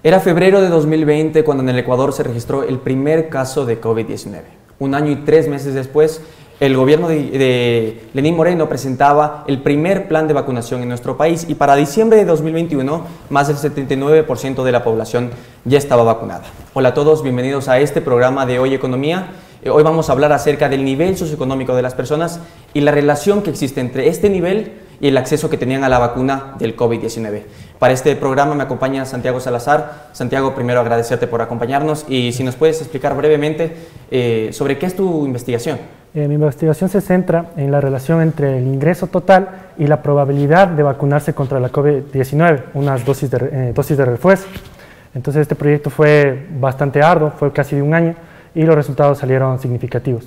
Era febrero de 2020 cuando en el Ecuador se registró el primer caso de COVID-19. Un año y 3 meses después, el gobierno de Lenín Moreno presentaba el primer plan de vacunación en nuestro país y para diciembre de 2021, más del 79% de la población ya estaba vacunada. Hola a todos, bienvenidos a este programa de Hoy Economía. Hoy vamos a hablar acerca del nivel socioeconómico de las personas y la relación que existe entre este nivel y el acceso que tenían a la vacuna del COVID-19. Para este programa me acompaña Santiago Salazar. Santiago, primero agradecerte por acompañarnos y si nos puedes explicar brevemente sobre qué es tu investigación. Mi investigación se centra en la relación entre el ingreso total y la probabilidad de vacunarse contra la COVID-19, unas dosis de refuerzo. Entonces este proyecto fue bastante arduo, fue casi de un año y los resultados salieron significativos.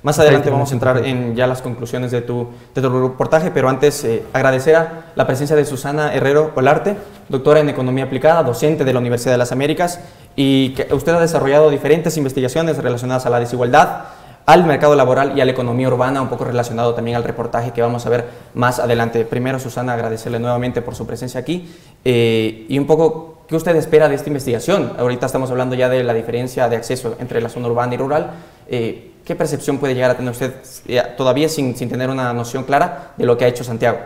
Más adelante vamos a entrar en ya las conclusiones de tu reportaje, pero antes agradecer a la presencia de Susana Herrero Olarte, doctora en Economía Aplicada, docente de la Universidad de las Américas, y que usted ha desarrollado diferentes investigaciones relacionadas a la desigualdad, al mercado laboral y a la economía urbana, un poco relacionado también al reportaje que vamos a ver más adelante. Primero, Susana, agradecerle nuevamente por su presencia aquí y un poco qué usted espera de esta investigación. Ahorita estamos hablando ya de la diferencia de acceso entre la zona urbana y rural. ¿Qué percepción puede llegar a tener usted todavía sin tener una noción clara de lo que ha hecho Santiago?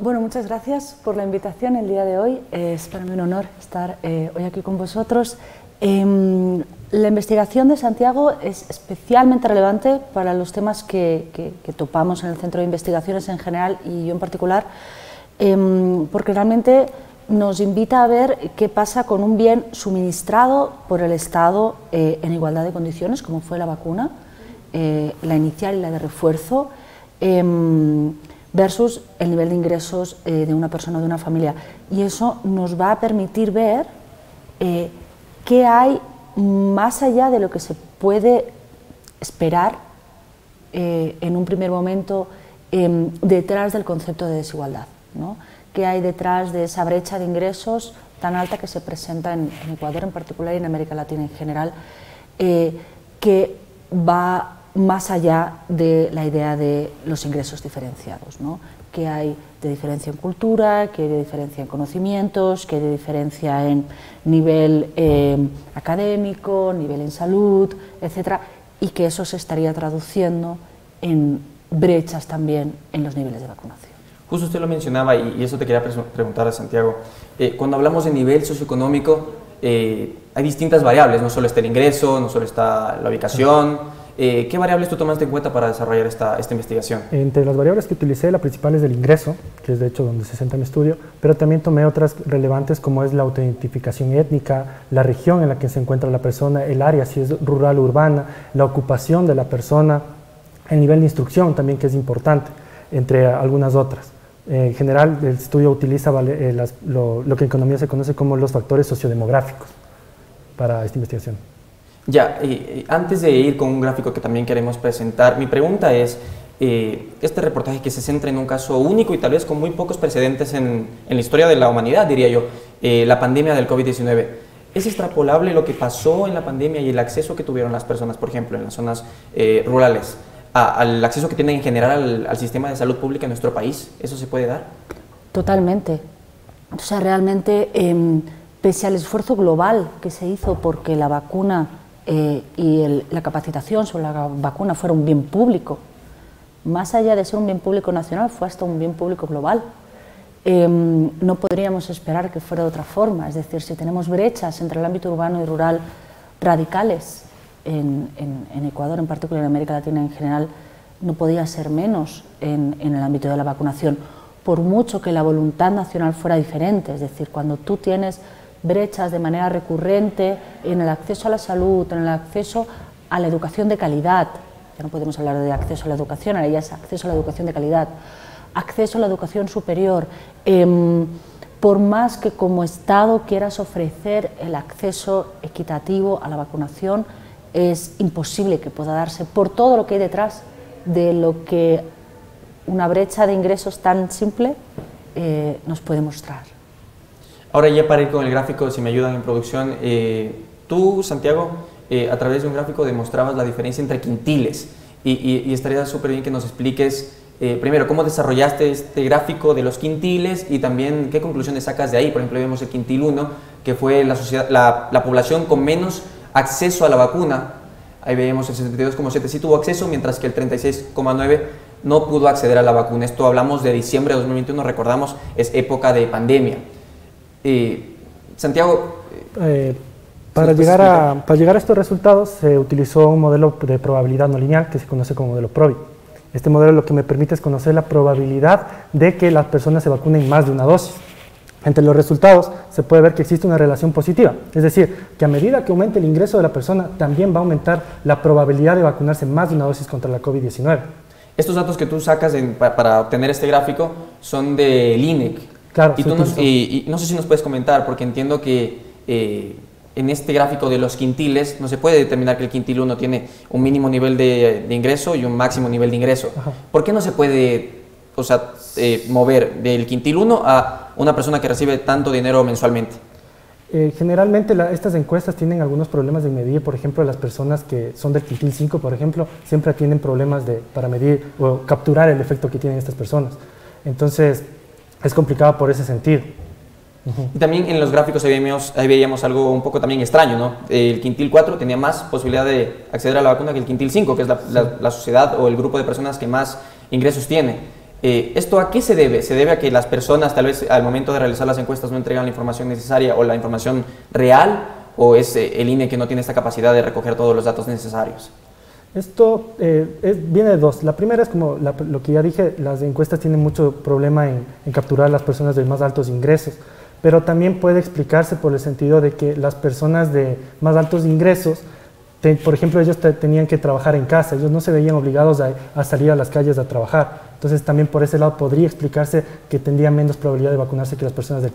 Bueno, muchas gracias por la invitación el día de hoy. Es para mí un honor estar hoy aquí con vosotros. La investigación de Santiago es especialmente relevante para los temas que topamos en el Centro de Investigaciones en general y yo en particular, porque realmente nos invita a ver qué pasa con un bien suministrado por el Estado en igualdad de condiciones, como fue la vacuna, la inicial y la de refuerzo, versus el nivel de ingresos de una persona o de una familia. Y eso nos va a permitir ver qué hay más allá de lo que se puede esperar en un primer momento detrás del concepto de desigualdad, ¿no? ¿Qué hay detrás de esa brecha de ingresos tan alta que se presenta en Ecuador en particular y en América Latina en general, que va más allá de la idea de los ingresos diferenciados, ¿no? ¿Qué hay de diferencia en cultura, qué hay de diferencia en conocimientos, qué hay de diferencia en nivel académico, nivel en salud, etcétera, y que eso se estaría traduciendo en brechas también en los niveles de vacunación? Justo usted lo mencionaba y eso te quería preguntar a Santiago. Cuando hablamos de nivel socioeconómico, hay distintas variables, no solo está el ingreso, no solo está la ubicación. ¿Qué variables tú tomaste en cuenta para desarrollar esta investigación? Entre las variables que utilicé, la principal es del ingreso, que es de hecho donde se centra mi estudio, pero también tomé otras relevantes como es la autoidentificación étnica, la región en la que se encuentra la persona, el área, si es rural o urbana, la ocupación de la persona, el nivel de instrucción también, que es importante, entre algunas otras. En general, el estudio utiliza lo que en economía se conoce como los factores sociodemográficos para esta investigación. Ya, antes de ir con un gráfico que también queremos presentar, mi pregunta es, este reportaje que se centra en un caso único y tal vez con muy pocos precedentes en la historia de la humanidad, diría yo, la pandemia del COVID-19, ¿es extrapolable lo que pasó en la pandemia y el acceso que tuvieron las personas, por ejemplo, en las zonas rurales, al acceso que tienen en general al sistema de salud pública en nuestro país? ¿Eso se puede dar? Totalmente. O sea, realmente, pese al esfuerzo global que se hizo porque la vacuna y la capacitación sobre la vacuna fuera un bien público, más allá de ser un bien público nacional, fue hasta un bien público global. No podríamos esperar que fuera de otra forma. Es decir, si tenemos brechas entre el ámbito urbano y rural radicales, en Ecuador en particular, en América Latina en general, no podía ser menos en el ámbito de la vacunación, por mucho que la voluntad nacional fuera diferente. Es decir, cuando tú tienes brechas de manera recurrente en el acceso a la salud, en el acceso a la educación de calidad, ya no podemos hablar de acceso a la educación, ahora ya es acceso a la educación de calidad, acceso a la educación superior, por más que como Estado quieras ofrecer el acceso equitativo a la vacunación, es imposible que pueda darse por todo lo que hay detrás de lo que una brecha de ingresos tan simple nos puede mostrar. Ahora ya para ir con el gráfico, si me ayudan en producción, tú, Santiago, a través de un gráfico demostrabas la diferencia entre quintiles y estaría súper bien que nos expliques primero, ¿cómo desarrollaste este gráfico de los quintiles y también qué conclusiones sacas de ahí? Por ejemplo, vemos el quintil 1, que fue la población con menos acceso a la vacuna. Ahí veíamos el 62,7 sí tuvo acceso, mientras que el 36,9 no pudo acceder a la vacuna. Esto hablamos de diciembre de 2021, recordamos, es época de pandemia. Santiago... para llegar a estos resultados se utilizó un modelo de probabilidad no lineal que se conoce como modelo PROBI. Este modelo lo que me permite es conocer la probabilidad de que las personas se vacunen más de una dosis. Entre los resultados se puede ver que existe una relación positiva, es decir, que a medida que aumente el ingreso de la persona, también va a aumentar la probabilidad de vacunarse más de una dosis contra la COVID-19. Estos datos que tú sacas para obtener este gráfico son del INEC. Claro, y no sé si nos puedes comentar, porque entiendo que en este gráfico de los quintiles no se puede determinar que el quintil 1 tiene un mínimo nivel de ingreso y un máximo nivel de ingreso. Ajá. ¿Por qué no se puede mover del quintil 1 a una persona que recibe tanto dinero mensualmente? Generalmente estas encuestas tienen algunos problemas de medir. Por ejemplo, las personas que son del quintil 5, por ejemplo, siempre tienen problemas para medir o capturar el efecto que tienen estas personas. Entonces, es complicado por ese sentido. Y también en los gráficos ahí veíamos algo un poco también extraño, ¿no? El quintil 4 tenía más posibilidad de acceder a la vacuna que el quintil 5, que es la sociedad o el grupo de personas que más ingresos tiene. ¿Esto a qué se debe? ¿Se debe a que las personas tal vez al momento de realizar las encuestas no entregan la información necesaria o la información real? ¿O es el INE que no tiene esta capacidad de recoger todos los datos necesarios? Esto viene de dos. La primera es como lo que ya dije, las encuestas tienen mucho problema en capturar a las personas de más altos ingresos, pero también puede explicarse por el sentido de que las personas de más altos ingresos, por ejemplo, ellos tenían que trabajar en casa, ellos no se veían obligados a salir a las calles a trabajar. Entonces también por ese lado podría explicarse que tendrían menos probabilidad de vacunarse que las personas del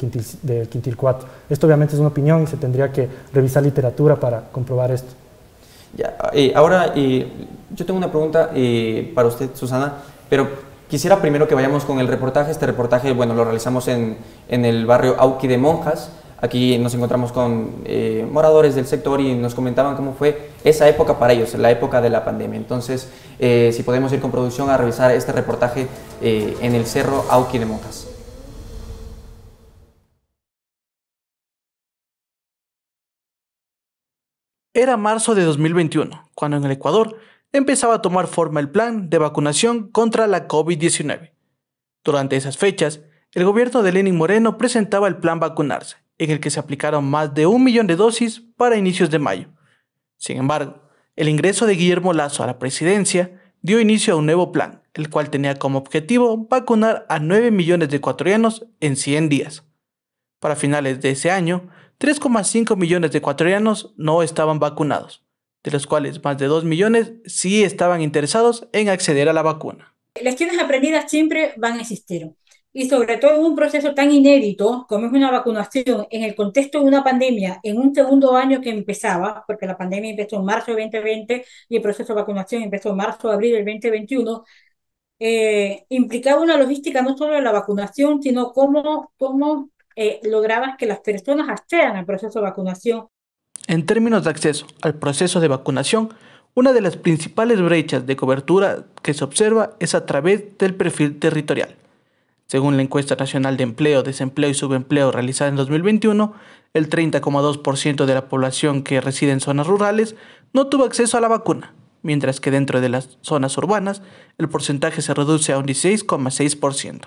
quintil 4. Esto obviamente es una opinión y se tendría que revisar literatura para comprobar esto. Ya, ahora yo tengo una pregunta para usted, Susana, pero quisiera primero que vayamos con el reportaje. Este reportaje, bueno, lo realizamos en el barrio Auqui de Monjas. Aquí nos encontramos con moradores del sector y nos comentaban cómo fue esa época para ellos, la época de la pandemia. Entonces, si podemos ir con producción a revisar este reportaje en el cerro Auqui de Monjas. Era marzo de 2021, cuando en el Ecuador empezaba a tomar forma el plan de vacunación contra la COVID-19. Durante esas fechas, el gobierno de Lenín Moreno presentaba el plan Vacunarse, en el que se aplicaron más de 1 millón de dosis para inicios de mayo. Sin embargo, el ingreso de Guillermo Lasso a la presidencia dio inicio a un nuevo plan, el cual tenía como objetivo vacunar a 9 millones de ecuatorianos en 100 días. Para finales de ese año, 3,5 millones de ecuatorianos no estaban vacunados, de los cuales más de 2 millones sí estaban interesados en acceder a la vacuna. Lecciones aprendidas siempre van a existir. Y sobre todo en un proceso tan inédito como es una vacunación en el contexto de una pandemia, en un segundo año que empezaba, porque la pandemia empezó en marzo de 2020 y el proceso de vacunación empezó en marzo-abril del 2021, implicaba una logística no solo de la vacunación, sino cómo lograbas que las personas accedan al proceso de vacunación. En términos de acceso al proceso de vacunación, una de las principales brechas de cobertura que se observa es a través del perfil territorial. Según la encuesta nacional de empleo, desempleo y subempleo realizada en 2021, el 30,2% de la población que reside en zonas rurales no tuvo acceso a la vacuna, mientras que dentro de las zonas urbanas el porcentaje se reduce a un 16,6%.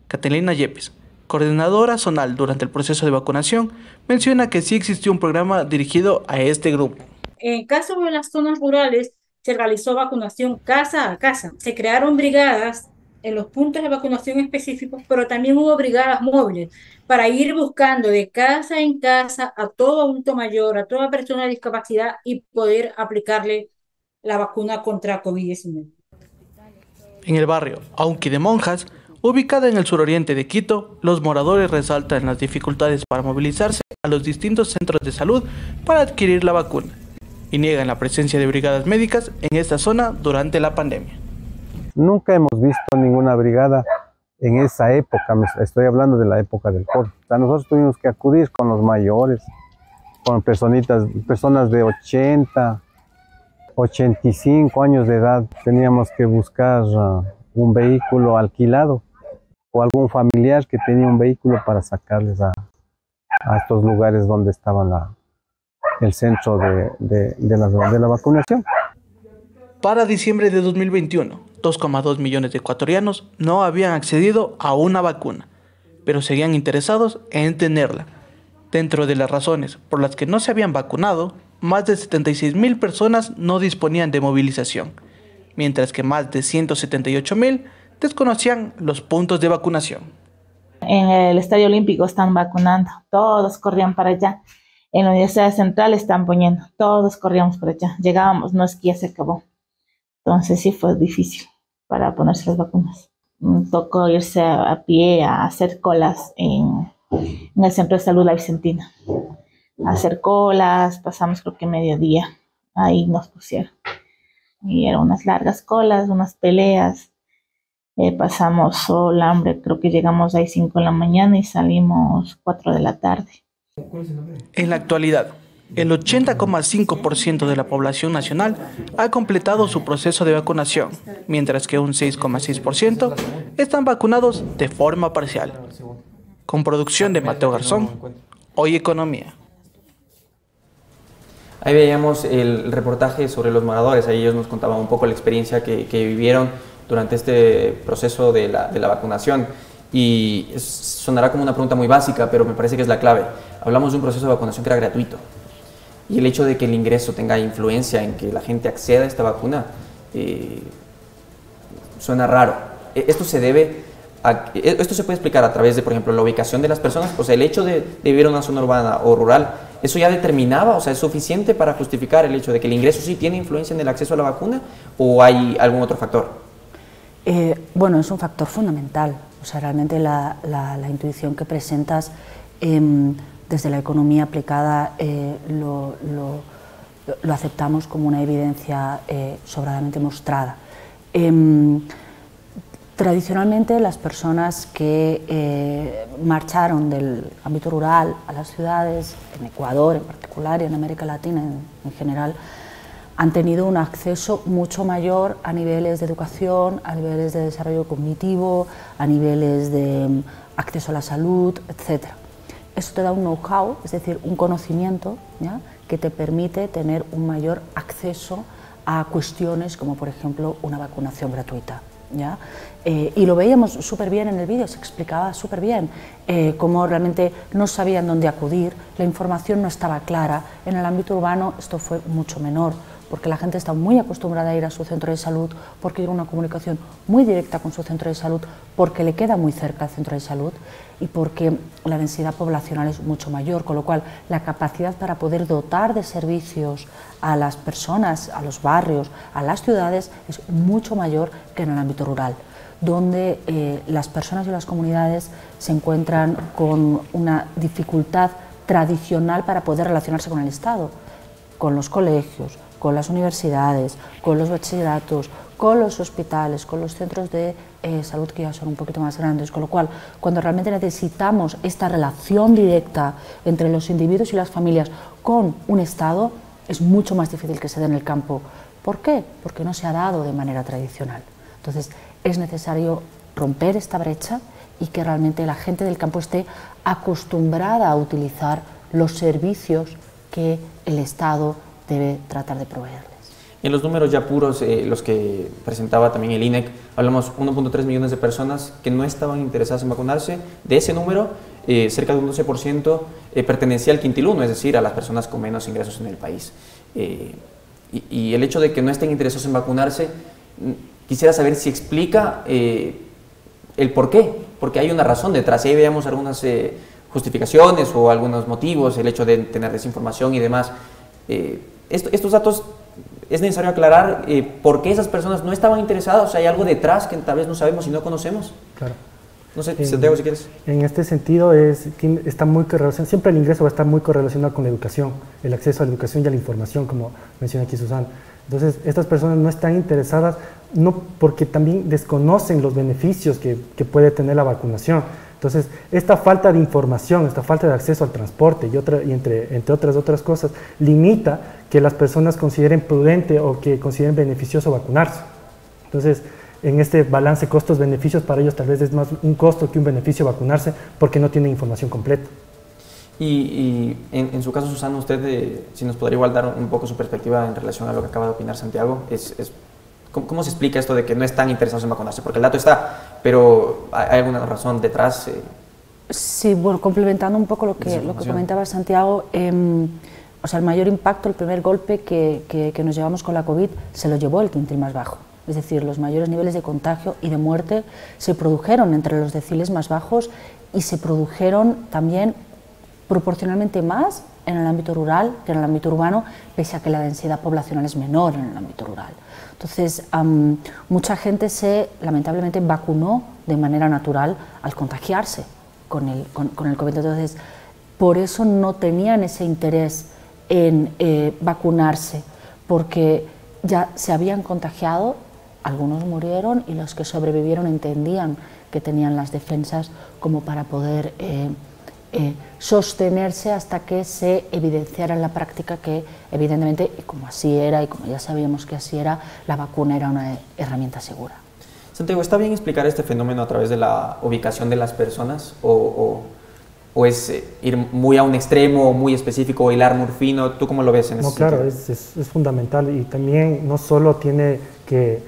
Catalina Yepes, coordinadora zonal durante el proceso de vacunación, menciona que sí existió un programa dirigido a este grupo. En caso de las zonas rurales, se realizó vacunación casa a casa. Se crearon brigadas en los puntos de vacunación específicos, pero también hubo brigadas móviles para ir buscando de casa en casa a todo adulto mayor, a toda persona de discapacidad y poder aplicarle la vacuna contra COVID-19. En el barrio Auqui de Monjas, ubicada en el suroriente de Quito, los moradores resaltan las dificultades para movilizarse a los distintos centros de salud para adquirir la vacuna y niegan la presencia de brigadas médicas en esta zona durante la pandemia. Nunca hemos visto ninguna brigada en esa época, estoy hablando de la época del COVID. O sea, nosotros tuvimos que acudir con los mayores, con personas de 80, 85 años de edad. Teníamos que buscar un vehículo alquilado o algún familiar que tenía un vehículo para sacarles a estos lugares donde estaba el centro de la vacunación. Para diciembre de 2021, 2,2 millones de ecuatorianos no habían accedido a una vacuna, pero seguían interesados en tenerla. Dentro de las razones por las que no se habían vacunado, más de 76.000 personas no disponían de movilización, mientras que más de 178.000 desconocían los puntos de vacunación. En el Estadio Olímpico están vacunando, todos corrían para allá. En la Universidad Central están poniendo, todos corríamos para allá. Llegábamos, no es que ya se acabó. Entonces sí fue difícil para ponerse las vacunas. Tocó irse a pie a hacer colas en el Centro de Salud La Vicentina. A hacer colas, pasamos creo que mediodía, ahí nos pusieron. Y eran unas largas colas, unas peleas. Pasamos sol, hambre, creo que llegamos ahí 5 de la mañana y salimos 4 de la tarde. En la actualidad, el 80,5% de la población nacional ha completado su proceso de vacunación, mientras que un 6,6% están vacunados de forma parcial. Con producción de Mateo Garzón, Hoy Economía. Ahí veíamos el reportaje sobre los moradores, ahí ellos nos contaban un poco la experiencia que vivieron durante este proceso de la vacunación. Y sonará como una pregunta muy básica, pero me parece que es la clave. Hablamos de un proceso de vacunación que era gratuito. Y el hecho de que el ingreso tenga influencia en que la gente acceda a esta vacuna, suena raro. Esto se puede explicar a través de, por ejemplo, la ubicación de las personas. O sea, el hecho de vivir en una zona urbana o rural, ¿eso ya determinaba? O sea, ¿es suficiente para justificar el hecho de que el ingreso sí tiene influencia en el acceso a la vacuna? ¿O hay algún otro factor? Bueno, es un factor fundamental. O sea, realmente la intuición que presentas desde la economía aplicada lo aceptamos como una evidencia sobradamente mostrada. Tradicionalmente, las personas que marcharon del ámbito rural a las ciudades, en Ecuador en particular y en América Latina en general, han tenido un acceso mucho mayor a niveles de educación, a niveles de desarrollo cognitivo, a niveles de acceso a la salud, etc. Eso te da un know-how, es decir, un conocimiento, ¿ya?, que te permite tener un mayor acceso a cuestiones como, por ejemplo, una vacunación gratuita, ¿ya? Y lo veíamos súper bien en el vídeo, se explicaba súper bien cómo realmente no sabían dónde acudir, la información no estaba clara. En el ámbito urbano esto fue mucho menor, porque la gente está muy acostumbrada a ir a su centro de salud, porque tiene una comunicación muy directa con su centro de salud, porque le queda muy cerca el centro de salud y porque la densidad poblacional es mucho mayor, con lo cual la capacidad para poder dotar de servicios a las personas, a los barrios, a las ciudades, es mucho mayor que en el ámbito rural, donde las personas y las comunidades se encuentran con una dificultad tradicional para poder relacionarse con el Estado, con los colegios, con las universidades, con los bachilleratos, con los hospitales, con los centros de salud que ya son un poquito más grandes, con lo cual cuando realmente necesitamos esta relación directa entre los individuos y las familias con un Estado, es mucho más difícil que se dé en el campo. ¿Por qué? Porque no se ha dado de manera tradicional. Entonces es necesario romper esta brecha y que realmente la gente del campo esté acostumbrada a utilizar los servicios que el Estado debe tratar de proveerles. En los números ya puros, los que presentaba también el INEC, hablamos 1.3 millones de personas que no estaban interesadas en vacunarse. De ese número, cerca de un 12% pertenecía al quintil 1, es decir, a las personas con menos ingresos en el país. Y el hecho de que no estén interesados en vacunarse, quisiera saber si explica el por qué, porque hay una razón detrás. Y ahí veamos algunas justificaciones o algunos motivos, el hecho de tener desinformación y demás. Estos datos es necesario aclarar por qué esas personas no estaban interesadas. O sea, hay algo detrás que tal vez no sabemos y no conocemos. Claro. No sé, Santiago, si quieres. En este sentido, está muy correlacionado, siempre el ingreso va a estar muy correlacionado con la educación, el acceso a la educación y a la información, como menciona aquí Susana. Entonces, estas personas no están interesadas, no porque también desconocen los beneficios que puede tener la vacunación. Entonces, esta falta de información, esta falta de acceso al transporte y entre otras cosas, limita que las personas consideren prudente o que consideren beneficioso vacunarse. Entonces, en este balance costos-beneficios, para ellos tal vez es más un costo que un beneficio vacunarse porque no tienen información completa. Y en su caso, Susana, usted, si nos podría igual dar un poco su perspectiva en relación a lo que acaba de opinar Santiago, ¿cómo se explica esto de que no están interesados en vacunarse? Porque el dato está, pero ¿hay alguna razón detrás? Sí, bueno, complementando un poco lo que comentaba Santiago, o sea, el mayor impacto, el primer golpe que nos llevamos con la COVID se lo llevó el quintil más bajo. Es decir, los mayores niveles de contagio y de muerte se produjeron entre los deciles más bajos y se produjeron también proporcionalmente más en el ámbito rural que en el ámbito urbano, pese a que la densidad poblacional es menor en el ámbito rural. Entonces, mucha gente lamentablemente vacunó de manera natural al contagiarse con el COVID. Entonces, por eso no tenían ese interés en vacunarse, porque ya se habían contagiado, algunos murieron y los que sobrevivieron entendían que tenían las defensas como para poder sostenerse hasta que se evidenciara en la práctica que, evidentemente, y como así era, y como ya sabíamos que así era, la vacuna era una herramienta segura. Santiago, ¿está bien explicar este fenómeno a través de la ubicación de las personas? ¿O es ir muy a un extremo, muy específico, o hilar muy fino? ¿Tú cómo lo ves en ese sentido? Claro, es fundamental, y también no solo tiene que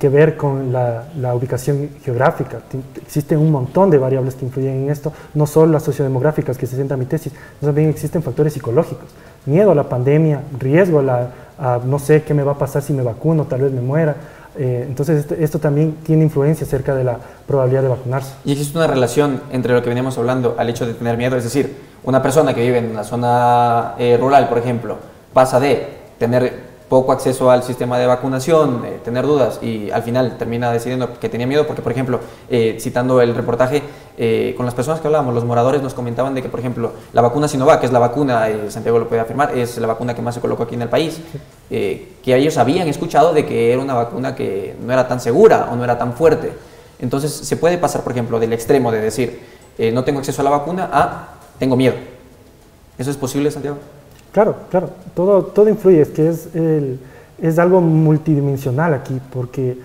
ver con la ubicación geográfica. Existen un montón de variables que influyen en esto, no solo las sociodemográficas, que se sienta mi tesis, también existen factores psicológicos, miedo a la pandemia, riesgo a no sé qué me va a pasar si me vacuno, tal vez me muera. Entonces esto también tiene influencia acerca de la probabilidad de vacunarse. Y existe una relación entre lo que veníamos hablando al hecho de tener miedo, es decir, una persona que vive en una zona rural, por ejemplo, pasa de tener poco acceso al sistema de vacunación, tener dudas, y al final termina decidiendo que tenía miedo porque, por ejemplo, citando el reportaje, con las personas que hablábamos, los moradores nos comentaban de que, por ejemplo, la vacuna Sinovac, que es la vacuna, Santiago lo puede afirmar, es la vacuna que más se colocó aquí en el país, que ellos habían escuchado de que era una vacuna que no era tan segura o no era tan fuerte. Entonces se puede pasar, por ejemplo, del extremo de decir no tengo acceso a la vacuna a tengo miedo. ¿Eso es posible, Santiago? Claro, todo influye, es que es algo multidimensional aquí, porque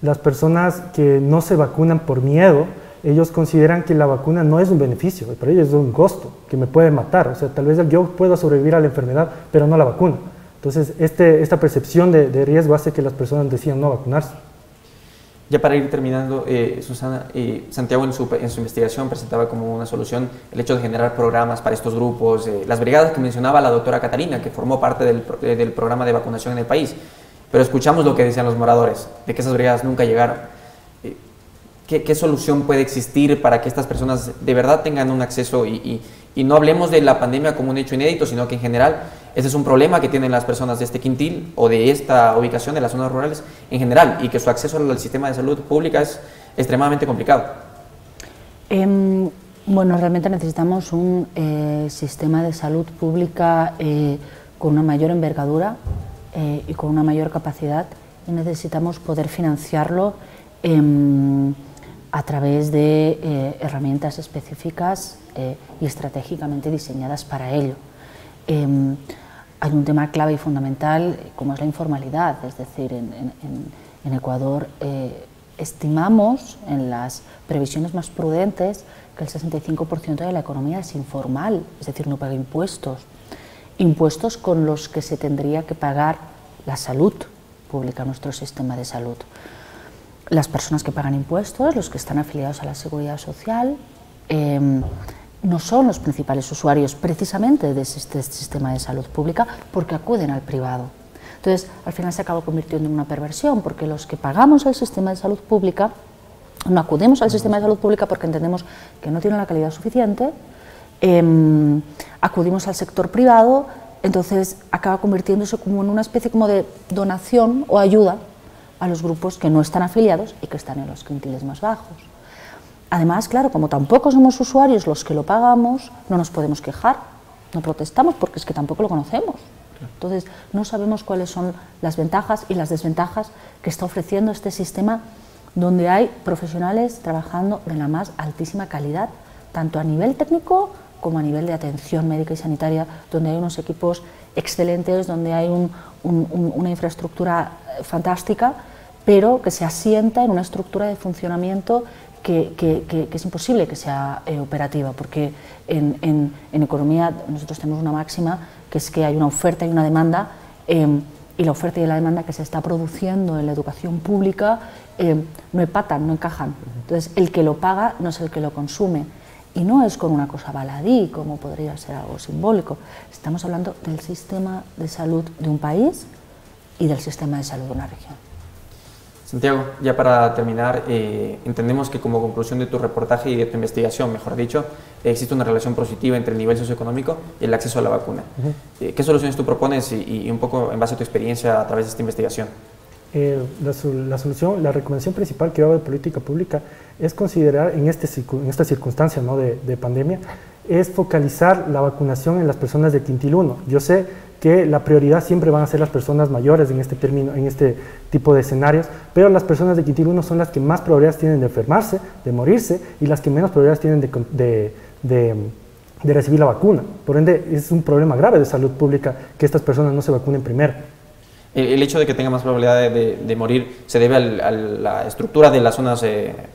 las personas que no se vacunan por miedo, ellos consideran que la vacuna no es un beneficio, para ellos es un costo que me puede matar. O sea, tal vez yo pueda sobrevivir a la enfermedad, pero no la vacuna. Entonces, esta percepción de riesgo hace que las personas decidan no vacunarse. Ya para ir terminando, Susana, Santiago en su investigación presentaba como una solución el hecho de generar programas para estos grupos, las brigadas que mencionaba la doctora Catalina, que formó parte del programa de vacunación en el país. Pero escuchamos lo que decían los moradores, de que esas brigadas nunca llegaron. ¿Qué solución puede existir para que estas personas de verdad tengan un acceso y no hablemos de la pandemia como un hecho inédito, sino que en general ese es un problema que tienen las personas de este quintil o de esta ubicación de las zonas rurales en general, y que su acceso al sistema de salud pública es extremadamente complicado? Bueno, realmente necesitamos un sistema de salud pública con una mayor envergadura y con una mayor capacidad, y necesitamos poder financiarlo a través de herramientas específicas y estratégicamente diseñadas para ello. Hay un tema clave y fundamental como es la informalidad, es decir, en Ecuador estimamos en las previsiones más prudentes que el 65% de la economía es informal, es decir, no paga impuestos, impuestos con los que se tendría que pagar la salud pública, nuestro sistema de salud. Las personas que pagan impuestos, los que están afiliados a la Seguridad Social, no son los principales usuarios precisamente de este sistema de salud pública, porque acuden al privado. Entonces, al final se acaba convirtiendo en una perversión, porque los que pagamos al sistema de salud pública no acudimos al sistema de salud pública porque entendemos que no tiene la calidad suficiente, acudimos al sector privado, entonces acaba convirtiéndose como en una especie como de donación o ayuda a los grupos que no están afiliados y que están en los quintiles más bajos. Además, claro, como tampoco somos usuarios los que lo pagamos, no nos podemos quejar, no protestamos porque es que tampoco lo conocemos. Entonces, no sabemos cuáles son las ventajas y las desventajas que está ofreciendo este sistema, donde hay profesionales trabajando de la más altísima calidad, tanto a nivel técnico como a nivel de atención médica y sanitaria, donde hay unos equipos excelentes, donde hay una infraestructura fantástica, pero que se asienta en una estructura de funcionamiento que es imposible que sea operativa, porque en economía nosotros tenemos una máxima que es que hay una oferta y una demanda, y la oferta y la demanda que se está produciendo en la educación pública no empatan, no encajan. Entonces, el que lo paga no es el que lo consume. Y no es con una cosa baladí, como podría ser algo simbólico. Estamos hablando del sistema de salud de un país y del sistema de salud de una región. Santiago, ya para terminar, entendemos que como conclusión de tu reportaje y de tu investigación, mejor dicho, existe una relación positiva entre el nivel socioeconómico y el acceso a la vacuna. ¿Qué soluciones tú propones y un poco en base a tu experiencia a través de esta investigación? La recomendación principal que yo hago de política pública es considerar en esta circunstancia, ¿no?, de pandemia, es focalizar la vacunación en las personas de quintil 1. Yo sé que la prioridad siempre van a ser las personas mayores en este tipo de escenarios, pero las personas de quintil 1 son las que más probabilidades tienen de enfermarse, de morirse, y las que menos probabilidades tienen de recibir la vacuna. Por ende, es un problema grave de salud pública que estas personas no se vacunen primero. El hecho de que tenga más probabilidad de morir se debe a la estructura de las zonas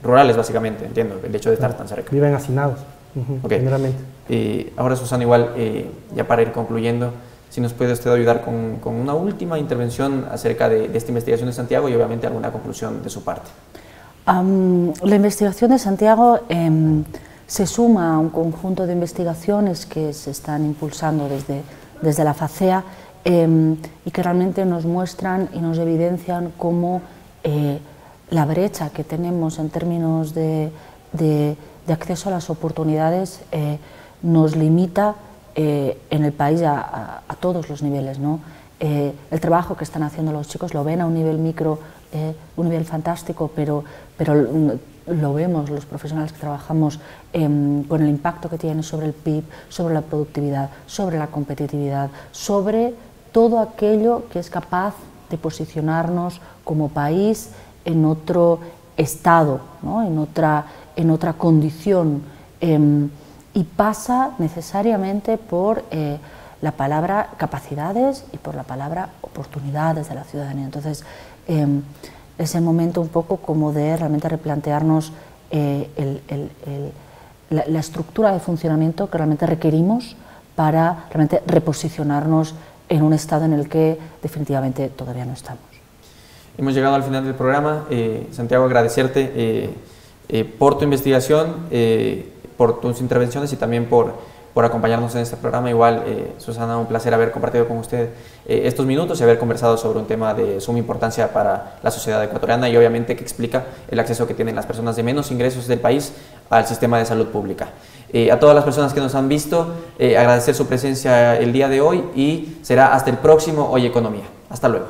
rurales, básicamente, entiendo, el hecho de estar tan cerca. Viven hacinados, generalmente. Ahora, Susana, igual, ya para ir concluyendo, si nos puede usted ayudar con una última intervención acerca de esta investigación de Santiago y obviamente alguna conclusión de su parte. La investigación de Santiago se suma a un conjunto de investigaciones que se están impulsando desde la FACEA y que realmente nos muestran y nos evidencian cómo la brecha que tenemos en términos de acceso a las oportunidades nos limita en el país a todos los niveles, ¿no? El trabajo que están haciendo los chicos lo ven a un nivel micro, un nivel fantástico, pero lo vemos los profesionales que trabajamos con el impacto que tiene sobre el PIB, sobre la productividad, sobre la competitividad, sobre todo aquello que es capaz de posicionarnos como país en otro estado, ¿no?, en otra condición. Y pasa necesariamente por la palabra capacidades y por la palabra oportunidades de la ciudadanía. Entonces, es el momento un poco como de realmente replantearnos la estructura de funcionamiento que realmente requerimos para realmente reposicionarnos en un estado en el que definitivamente todavía no estamos. Hemos llegado al final del programa. Santiago, agradecerte por tu investigación, por tus intervenciones y también por acompañarnos en este programa. Igual, Susana, un placer haber compartido con usted estos minutos y haber conversado sobre un tema de suma importancia para la sociedad ecuatoriana y obviamente que explica el acceso que tienen las personas de menos ingresos del país al sistema de salud pública. A todas las personas que nos han visto, agradecer su presencia el día de hoy y será hasta el próximo Hoy Economía. Hasta luego.